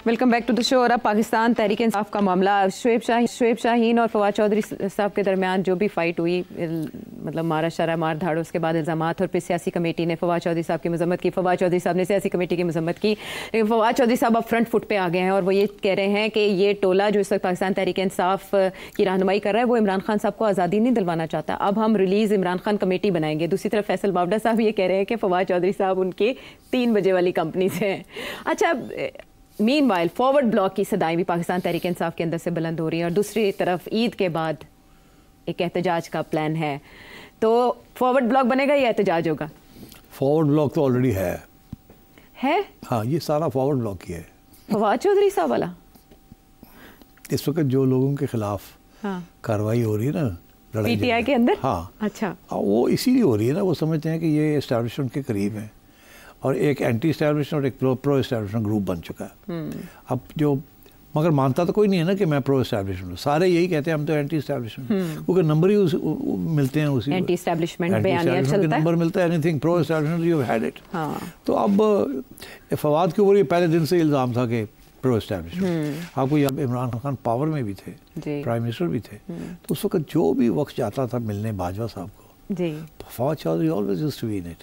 Welcome back to the show. और अब पाकिस्तान तहरीक इंसाफ का मामला, शुएब शाहीन और फवाद चौधरी साहब के दरमियान जो भी फाइट हुई, मतलब मारा शरा मार धाड़, उसके बाद इल्ज़ामात, और फिर सियासी कमेटी ने फवाद चौधरी साहब की मजम्मत की, फवाद चौधरी साहब ने सियासी कमेटी की मजम्मत की। लेकिन फवाद चौधरी साहब अब फ्रंट फुट पे आ गए हैं और वो ये कह रहे हैं कि ये टोला जो इस वक्त पाकिस्तान तहरीक इंसाफ की रहनुमाई कर रहा है वो इमरान खान साहब को आज़ादी नहीं दिलवाना चाहता। अब हम रिलीज़ इमरान खान कमेटी बनाएंगे। दूसरी तरफ फैसल बावड़ा साहब ये कह रहे हैं कि फवाद चौधरी साहब उनके 3 बजे वाली कंपनी से हैं। अच्छा, मीनवाइल फॉरवर्ड ब्लॉक की सदाएं भी पाकिस्तान तहरीक इंसाफ के अंदर से बुलंद हो रही हैं और दूसरी तरफ ईद के बाद एक एहतजाज का प्लान है। तो फॉरवर्ड ब्लॉक बनेगा या एहतजाज होगा? फॉरवर्ड ब्लॉक तो ऑलरेडी है। हाँ, ये सारा फॉरवर्ड ब्लॉक ही है। फवाद चौधरी साहब वाला इस वक्त जो लोगों के खिलाफ कार्रवाई हो रही है ना, पीटीआई के अंदर, हाँ अच्छा, वो इसीलिए हो रही है ना, वो समझते हैं कि ये एस्टैब्लिशमेंट के करीब है और एक एंटी एस्टैब्लिशमेंट और एक प्रो एस्टैब्लिशमेंट ग्रुप बन चुका है। अब जो मगर मानता तो कोई नहीं है ना कि मैं प्रो एस्टैब्लिशमेंट हूँ। सारे यही कहते हैं हम तो एंटी एस्टैब्लिशमेंट, क्योंकि नंबर ही मिलते हैं उसी एंटी एस्टैब्लिशमेंट बयानिया चलता है, नंबर मिलता है। Anything pro establishment you had it. तो अब फवाद के ऊपर ये पहले दिन से इल्ज़ाम था कि प्रो एस्टैब्लिशमेंट। आपको अब इमरान खान पावर में भी थे, प्राइम मिनिस्टर भी थे, तो उस वक्त जो भी वक्त जाता था मिलने बाजवा साहब को, Fawad Chaudhry always used to be in it.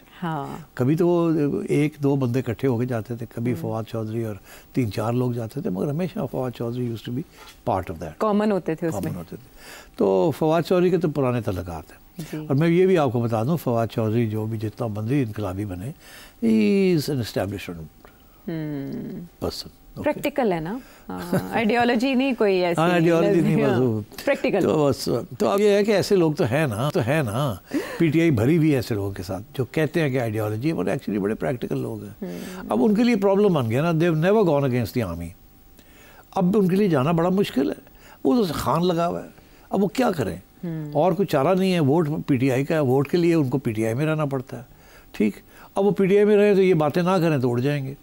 कभी तो वो 1-2 बंदे इकट्ठे होके जाते थे, कभी फवाद चौधरी और 3-4 लोग जाते थे, मगर हमेशा Fawad Chaudhry used to be part of that. Common होते थे उसमें। तो फवाद चौधरी के तो पुराने तल्लुकात हैं। और मैं ये भी आपको बता दूं, फवाद चौधरी जो भी जितना बंदी इनकलाबी बने, he is an establishment person. Practical है ना, आइडियोलॉजी नहीं कोई ऐसी, आइडियोलॉजी नहीं, बस प्रैक्टिकल। तो अब ये है कि ऐसे लोग तो है ना, पीटीआई भरी हुई ऐसे लोगों के साथ जो कहते हैं कि आइडियोलॉजी है, पर एक्चुअली बड़े प्रैक्टिकल लोग हैं। अब उनके लिए प्रॉब्लम बन गया ना, they have never gone against the army. अब उनके लिए जाना बड़ा मुश्किल है, वो तो खान लगा हुआ है। अब वो क्या करें, और कोई चारा नहीं है। वोट पीटीआई का है, वोट के लिए उनको पीटीआई में रहना पड़ता है। ठीक, अब वो पीटीआई में रहे तो ये बातें ना करें तो उड़ जाएंगे।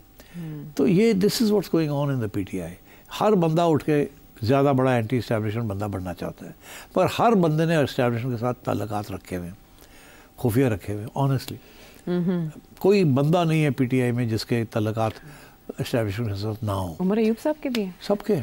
तो ये this is what's going on in the PTI. हर बंदा उठ के ज़्यादा बड़ा एंटी एस्टैब्लिशमेंट बंदा बनना चाहता है, पर हर बंदे ने एस्टैब्लिशमेंट के साथ ताल्लुकात रखे हुए हैं, खुफिया रखे हुए हैं। ऑनेस्टली कोई बंदा नहीं है पीटीआई में जिसके ताल्लुकात एस्टैब्लिशमेंट के साथ ना हो। उमर अयूब साहब के भी हैं? सबके।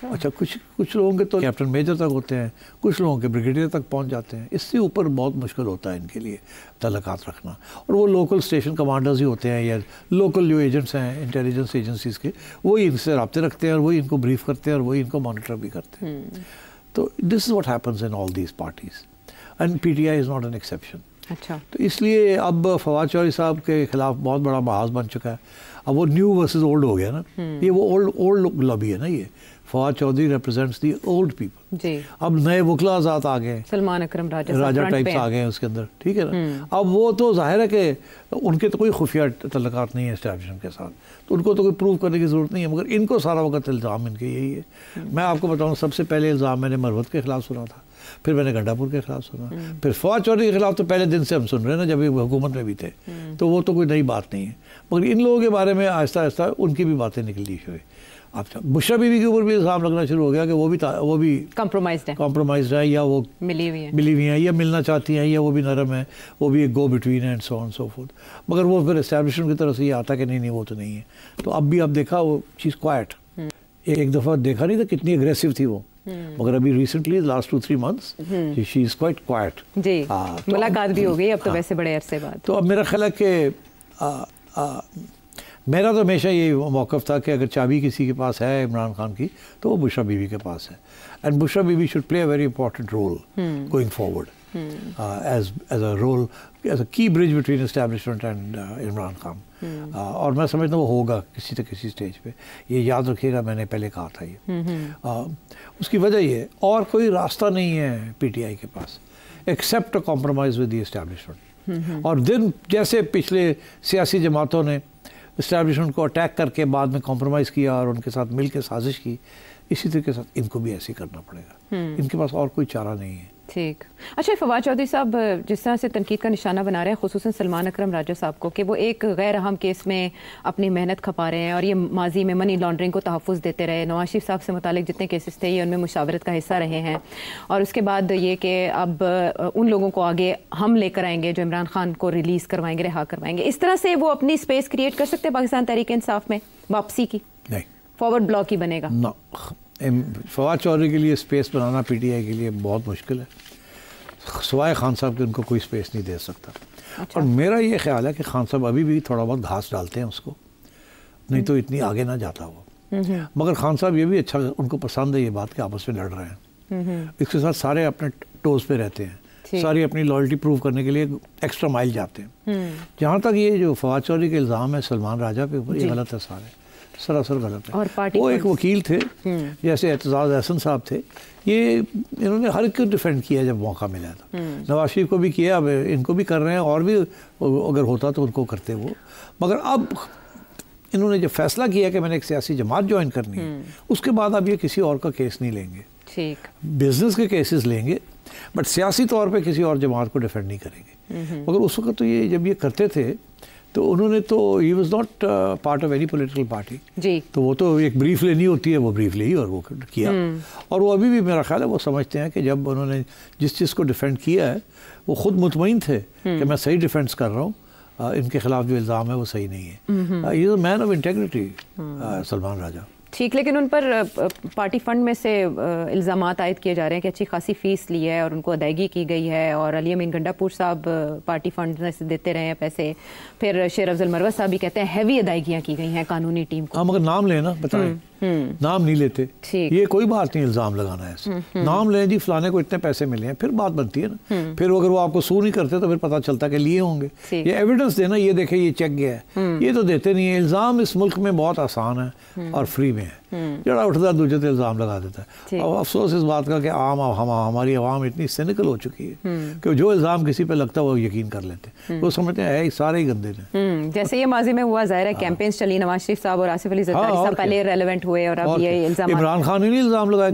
अच्छा, कुछ लोगों के तो कैप्टन मेजर तक होते हैं, कुछ लोगों के ब्रिगेडियर तक पहुंच जाते हैं। इससे ऊपर बहुत मुश्किल होता है इनके लिए ताल्लुकात रखना। और वो लोकल स्टेशन कमांडर्स ही होते हैं या लोकल जो एजेंट्स हैं इंटेलिजेंस एजेंसीज के, वही इनसे रब्ते रखते हैं और वही इनको ब्रीफ करते हैं और वही इनको मॉनिटर भी करते हैं। तो this is what happens in all these parties and PTI is not an exception. अच्छा, तो इसलिए अब फवाद चौधरी साहब के खिलाफ बहुत बड़ा बहास बन चुका है। अब वो न्यू वर्सेस ओल्ड हो गया ना, ये वो ओल्ड लॉबी है ना। ये Fawad Chaudhry represents the old people जी। अब नए वकला आजाद आ गए, सलमान अकरम राजा टाइप्स आ गए उसके अंदर, ठीक है ना। अब वो तो जाहिर है कि उनके तो कोई खुफिया तल्लुकात नहीं है एस्टैब्लिशमेंट के साथ, तो उनको तो कोई प्रूव करने की ज़रूरत नहीं है। मगर इनको सारा वक्त इल्ज़ाम इनके यही है। मैं आपको बताऊँ, सबसे पहले इल्ज़ाम मैंने मरवत के खिलाफ सुना था, फिर मैंने गंडापुर के खिलाफ सुना, फिर फवाद चौधरी के खिलाफ तो पहले दिन से हम सुन रहे हैं ना, जब ये हुकूमत में भी थे। तो वो तो कोई नई बात नहीं है, मगर इन लोगों के बारे में आहिस्ता आहिस्ता उनकी भी बातें निकलनी शुरू हुई। अच्छा, बुशरा बीवी के ऊपर भी इल्ज़ाम लगना शुरू हो गया कि वो भी कॉम्प्रोमाइज्ड है, या वो मिली हुई हैं, या मिलना चाहती हैं, या वो भी नरम है, वो भी एक go between and so on so forth. मगर वो फिर एस्टैब्लिशमेंट की तरफ से ये आता कि नहीं वो तो नहीं है। तो अब भी आप देखा वो चीज़ क्वाइट, एक दफ़ा देखा नहीं था कितनी अग्रेसिव थी वो, मगर अभी recently last 2-3 months she is quite quite जी। मुलाकात भी हो गई अब तो वैसे बड़े अरसे बाद। तो अब मेरा ख्याल है कि मेरा तो हमेशा ये मौक़िफ़ था कि अगर चाबी किसी के पास है इमरान खान की, तो वो बुशरा बीवी के पास है। And Bushra Bibi should play a very important role going forward as a role, as a key bridge between establishment and Imran Khan. और मैं समझता हूँ वो होगा किसी स्टेज पे। ये याद रखिएगा, मैंने पहले कहा था ये। उसकी वजह ये, और कोई रास्ता नहीं है पीटीआई के पास except a compromise with the establishment. और दिन जैसे पिछले सियासी जमातों ने एस्टैब्लिशमेंट को अटैक करके बाद में कॉम्प्रोमाइज़ किया और उनके साथ मिल के साजिश की, इसी तरीके के साथ इनको भी ऐसे ही करना पड़ेगा। इनके पास और कोई चारा नहीं है। ठीक। अच्छा, फवाद चौधरी साहब जिस तरह से तनकीद का निशाना बना रहे हैं खुसूसन सलमान अकरम राजा साहब को कि वो एक गैर अहम केस में अपनी मेहनत खपा रहे हैं और ये माजी में मनी लॉन्ड्रिंग को तहफ़्फ़ुज़ देते रहे, नवाज शरीफ साहब से मुतालिक जितने केसेस थे ये उनमें मुशावरत का हिस्सा रहे हैं, और उसके बाद ये कि अब उन लोगों को आगे हम लेकर आएंगे जो इमरान खान को रिलीज़ करवाएंगे, रिहा करवाएंगे। इस तरह से वो अपनी स्पेस क्रिएट कर सकते हैं पाकिस्तान तहरीक इंसाफ में वापसी की? नहीं। فارورڈ بلاک ہی بنے گا؟ نہ، فواد چودھری کے لیے space banana P T I کے لیے بہت مشکل ہے، سوائے خان صاحب کے ان کو کوئی اسپیس نہیں دے سکتا. اور میرا یہ خیال ہے کہ خان صاحب ابھی بھی تھوڑا بہت گھاس ڈالتے ہیں اس کو، نہیں تو اتنی آگے نہ جاتا وہ. مگر خان صاحب یہ بھی اچھا، ان کو پسند ہے یہ بات کہ آپس میں لڑ رہے ہیں. اس کے ساتھ سارے اپنے ٹوز پہ رہتے ہیں، ساری اپنی لائلٹی پروو کرنے کے لیے ایکسٹرا مائل جاتے ہیں. جہاں تک یہ جو فواد چودھری کے الزام ہے سلمان راجہ پہ اوپر، یہ غلط ہے، سارے سراسر غلط ہے. وہ ایک وکیل تھے جیسے اعتزاز احسن صاحب تھے، یہ انہوں نے ہر ایک کو ڈیفینڈ کیا جب موقع ملا تھا. نواز شریف کو بھی کیا، اب ان کو بھی کر رہے ہیں، اور بھی اگر ہوتا تو ان کو کرتے وہ. مگر اب انہوں نے جب فیصلہ کیا کہ میں نے ایک سیاسی جماعت جوائن کرنی ہے، اس کے بعد اب یہ کسی اور کا کیس نہیں لیں گے، بزنس کے کیسز لیں گے، بٹ سیاسی طور پہ کسی اور جماعت کو ڈیفینڈ نہیں کریں گے. مگر اس وقت تو یہ جب یہ کرتے تھے تو انہوں نے تو he was not part of any political party, تو وہ تو ایک بریف لینی ہوتی ہے، وہ بریف لی اور وہ کیا. اور وہ ابھی بھی میرا خیال ہے وہ سمجھتے ہیں کہ جب انہوں نے جس چیز کو ڈیفینڈ کیا ہے وہ خود مطمئن تھے کہ میں صحیح ڈیفینس کر رہا ہوں، ان کے خلاف جو الزام ہے وہ صحیح نہیں ہے. ہی از اے مین آف انٹیگریٹی سلمان راجہ. ٹھیک، لیکن ان پر پارٹی فنڈ میں سے الزامات عائد کیے جا رہے ہیں کہ اچھی خاصی فیس لی ہے اور ان کو ادائیگی کی گئی ہے، اور علی امین گنڈا پور صاحب پارٹی فنڈ سے دیتے رہے ہیں پیسے. پھر شیر افضل مروت صاحب بھی کہتے ہیں ہیوی ادائیگیاں کی گئی ہیں قانونی ٹیم کو. ہاں مگر نام لیں نا، بتائیں، نام نہیں لیتے. یہ کوئی بات نہیں الزام لگانا ہے ایسے. نام لیں جی فلانے کو اتنے پیسے ملے ہیں، پھر بات بنتی ہے نا. پھر اگر وہ آپ کو سو نہیں کرتے تو پھر پتہ چلتا کہ لیے ہوں گے. یہ ایویڈنس دینا، یہ دیکھیں یہ چیک گیا ہے، یہ تو دیتے نہیں ہیں. الزام اس ملک میں بہت آسان ہے اور فری میں ہے، جڑا اٹھتا ہے دوسرے الزام لگا دیتا ہے. اور افسوس اس بات کا کہ ہماری عوام اتنی سینیکل ہو چکی ہے کہ جو الزام کسی پہ لگتا ہے وہ یقین کر لیتے ہیں، وہ سمجھتے ہیں سارے ہی گندے ہیں. جیسے یہ ماضی میں ہوا، ظاہر ہے کیمپینز چلی، نواز شریف صاحب اور آصف علی زرداری صاحب پہلے ریلیونٹ ہوئے، اور اب یہ الزام عمران خان نے نہیں الزام لگایا،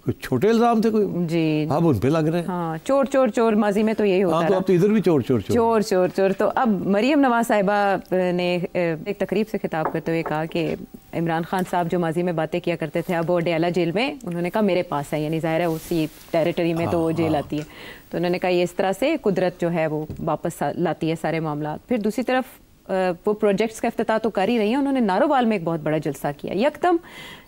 کوئی چھوٹے الزام تھے کوئی، جی اب ان پہ لگ رہے ہیں. ہاں، چور چور چور، ماضی میں تو یہی ہوتا ہے. تو اب تو ادھر بھی چور چور چور چور چور. تو اب مریم نواز صاحبہ نے ایک تقریب سے خطاب کرتے ہوئے کہا کہ عمران خان صاحب جو ماضی میں باتیں کیا کرتے تھے اب وہ ڈیالہ جیل میں، انہوں نے کہا میرے پاس ہے، یعنی ظاہر ہے اسی ٹیریٹری میں تو وہ جیل آتی ہے. تو انہوں نے کہا یہ اس طرح سے قدرت جو ہے وہ واپس لاتی ہے سارے معاملات. پھر دوسری طرف وہ پروجیکٹس کا افتتاح تو کر ہی رہی ہیں، انہوں نے نارووال میں ایک بہت بڑا جلسہ کیا. یکدم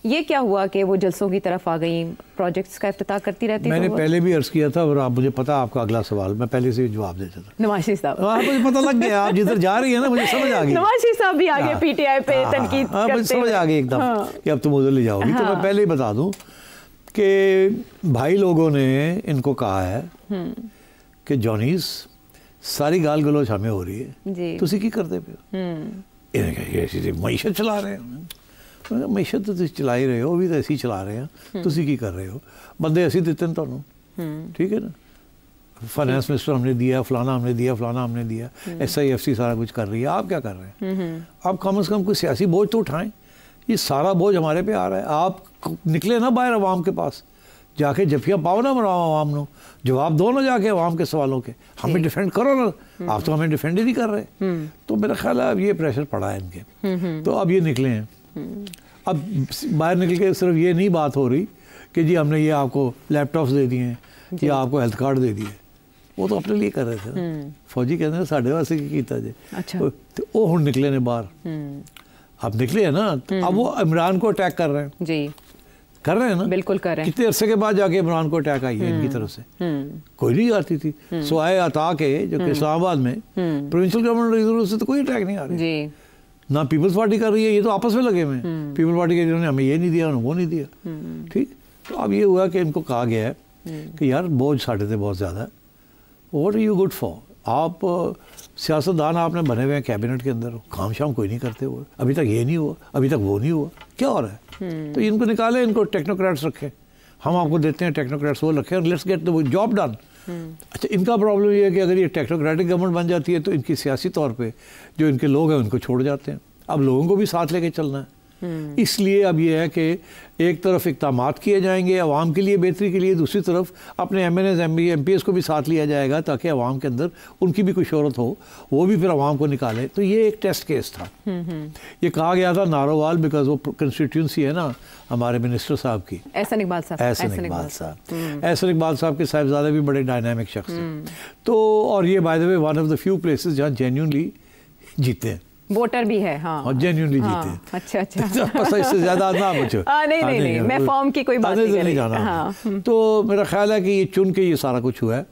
یہ کیا ہوا کہ وہ جلسوں کی طرف آ گئیں، پروجیکٹس کا افتتاح کرتی رہتی؟ میں نے پہلے بھی عرض کیا تھا، اور آپ مجھے پتا آپ کا اگلا سوال میں پہلے سے جواب دیتا تھا. نواز شریف صاحب، مجھے پتہ لگ گیا آپ جدھر جا رہی ہیں نا، مجھے سمجھ آ گئی. نواز شریف صاحب بھی آگے پی ٹی آئی پہ تنقید کرتے، مجھے سمجھ آ گئی ایک دم کہ اب تم ادھر لے جاؤ گی. تو میں پہلے ہی بتا دوں کہ بھائی لوگوں نے ان کو کہا ہے کہ جونیز ساری گال گلوچ ہمیں ہو رہی ہے، تو اسی کی کرتے پہ معیشت چلا رہے ہیں. معیشت تو چلا ہی رہے ہو، بھی تو ایسی چلا رہے ہیں، تو اسی کی کر رہے ہو. بندے ایسے دیتے ہیں تمہیں، ٹھیک ہے نا. فائنانس منسٹر ہم نے دیا، فلانا ہم نے دیا، فلانا ہم نے دیا، SIFC سارا کچھ کر رہی ہے. آپ کیا کر رہے ہیں؟ آپ کم از کم کوئی سیاسی بوجھ تو اٹھائیں. یہ سارا بوجھ ہمارے پہ آ رہا ہے. آپ نکلے نا باہر عوام کے پاس، جا کے جفیاں پاؤ نا بناؤ عوام نو، جواب دو نا جا کے عوام کے سوالوں کے. ہمیں ڈیفینڈ کرو نا، آپ تو ہمیں ڈیفینڈ ہی نہیں کر رہے. تو میرا خیال ہے اب یہ پریشر پڑا ہے ان کے، تو اب یہ نکلے ہیں. اب باہر نکل کے صرف یہ نہیں بات ہو رہی کہ جی ہم نے یہ آپ کو لیپ ٹاپس دے دیے ہیں یا آپ کو ہیلتھ کارڈ دے دیے. وہ تو اپنے لیے کر رہے تھے نا. فوجی کہتے ہیں ساڑھے واسطے کی کیتا جی، تو وہ ہن نکلے نے باہر. اب نکلے ہیں نا، اب وہ عمران کو اٹیک کر رہے ہیں. جی کر رہے ہیں نا، بالکل کر رہے ہیں. کتنے عرصے کے بعد جا کے عمران کو اٹیک آئی ہے ان کی طرف سے. کوئی نہیں آتی تھی سوائے عطا کے، جو کہ اسلام آباد میں پروونشل گورنمنٹ سے تو کوئی اٹیک نہیں آ رہی. نہ پیپلز پارٹی کر رہی ہے، یہ تو آپس میں لگے ہوئے ہیں. پیپل پارٹی کے جنہوں نے ہمیں یہ نہیں دیا، انہوں نے وہ نہیں دیا. ٹھیک، تو اب یہ ہوا کہ ان کو کہا گیا ہے کہ یار بوجھ ساڑھے سے بہت زیادہ ہے. What are you good for? آپ سیاستدان آپ نے بنے ہوئے ہیں کیبنٹ کے اندر، کام شام کوئی نہیں کرتے ہوئے. ابھی تک یہ نہیں ہوا، ابھی تک وہ نہیں ہوا، کیا ہو رہا ہے؟ تو ان کو نکالے، ان کو ٹیکنوکریٹس رکھے. ہم آپ کو دیتے ہیں ٹیکنوکریٹس، وہ رکھے، let's get the job done. اچھا، ان کا پرابلم یہ ہے کہ اگر یہ ٹیکنوکریٹک گورنمنٹ بن جاتی ہے تو ان کی سیاسی طور پہ جو ان کے لوگ ہیں ان کو چھوڑ جاتے ہیں. اب لوگوں کو بھی ساتھ لے کے چلنا ہے. اس لیے اب یہ ہے کہ ایک طرف اقدامات کیے جائیں گے عوام کے لیے بہتری کے لیے، دوسری طرف اپنے MNAs MPs کو بھی ساتھ لیا جائے گا تاکہ عوام کے اندر ان کی بھی کوئی شہرت ہو، وہ بھی پھر عوام کو نکالے. تو یہ ایک ٹیسٹ کیس تھا. یہ کہا گیا تھا نارووال، بیکاز وہ کنسٹیٹیوئنسی ہے نا ہمارے منسٹر صاحب کی، احسن اقبال صاحب. احسن اقبال صاحب کے صاحبزادے بھی بڑے ڈائنامک شخص ہیں. تو اور یہ by the way one of the few places جہاں جینیونلی جیتے ہیں. ووٹر بھی ہے ہاں اور جینیونلی جیتے ہیں. اچھا اچھا بس اس سے زیادہ نہ پوچھو. نہیں میں فارم کی کوئی بات نہیں جانا. تو میرا خیال ہے کہ یہ چن کے یہ سارا کچھ ہوا ہے.